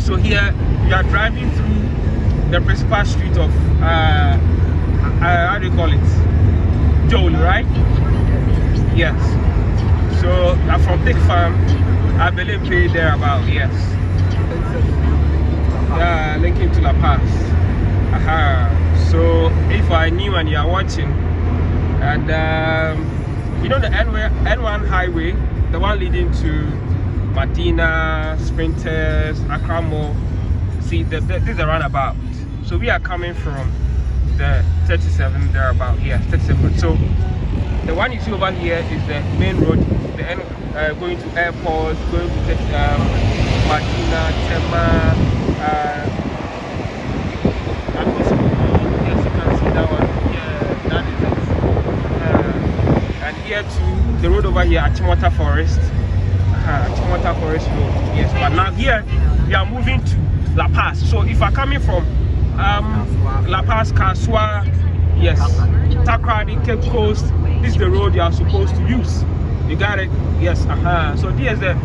So here we are driving through the principal street of how do you call it? Joel, right? Yes. So from Big Farm, I believe there about, yes. Yeah, linking to Lapaz. So if I knew and you are watching, and you know the N1 highway, the one leading to Medina, Sprinters, Accra Mall. See, this is a roundabout. So we are coming from the 37 thereabout. Yes, 37. So the one you see over here is the main road. The end going to airport, going to Medina, Tema. Yes, you can see that one. Yeah, that is it. And here too, the road over here, Achimota Forest. Achimota Forest Road. Yes, but now here we are moving to Lapaz. So if I'm coming from Lapaz, Kaswa, yes, Takrady, Cape Coast, this is the road you are supposed to use. You got it? Yes. So there's the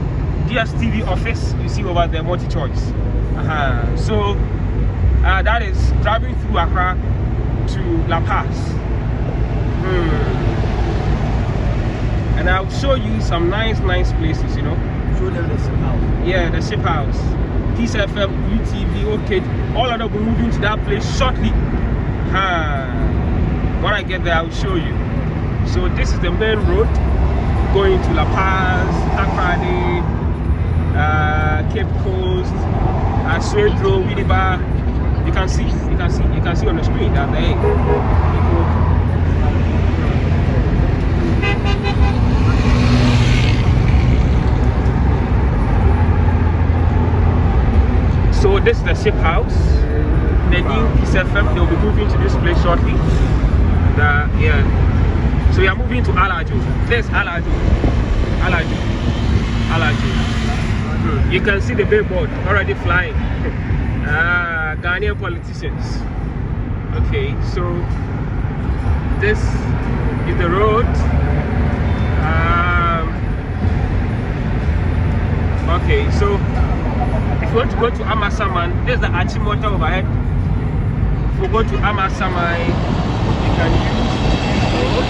DSTV office. You see over there, multi-choice. So that is driving through Accra to Lapaz. And I'll show you some nice places, you know. Show them the ship house. Yeah, the ship house. Peace FM, UTV, okay. All of them will be moving to that place shortly. When I get there, I'll show you. So this is the main road going to Lapaz, Takrady, Cape Coast, Swedro, Widiba. You can see on the screen that there. So this is the ship house. The new Peace FM, they'll be moving to this place shortly. Yeah. So we are moving to Alajo. There's Alajo. You can see the billboard already flying. Ghanaian politicians. Okay, so this is the road. Okay, so if you want to go to Amasaman, there's the Achimota overhead. If you go to Amasaman, you can use this road.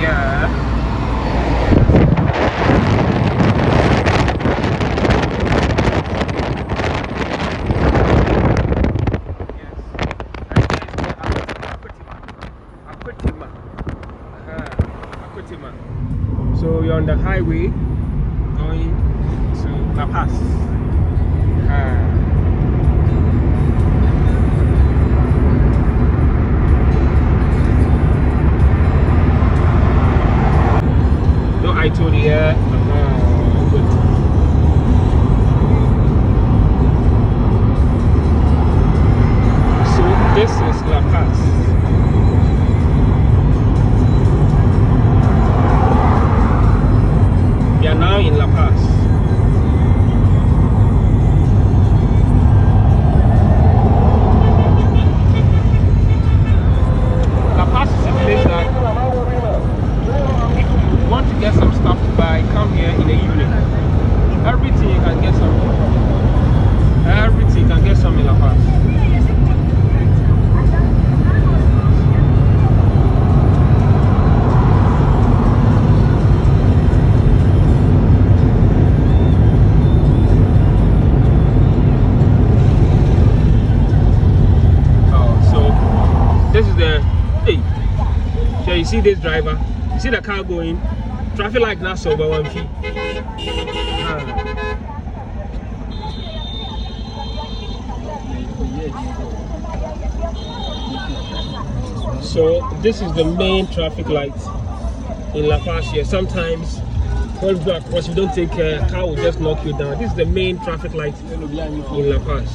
Yeah. So you're on the highway going to Lapaz. No, I told you, yeah. Good. So this is Lapaz. We are now in Lapaz. Lapaz is a place that if you want to get some stuff to buy, come here in a unit. Everything you can get some. Everything you can get some in Lapaz. This is the so you see this driver, you see the car going, traffic light now so over 1 feet. So this is the main traffic light in Lapaz here. Sometimes when you go across, you don't take care, a car will just knock you down. This is the main traffic light in Lapaz.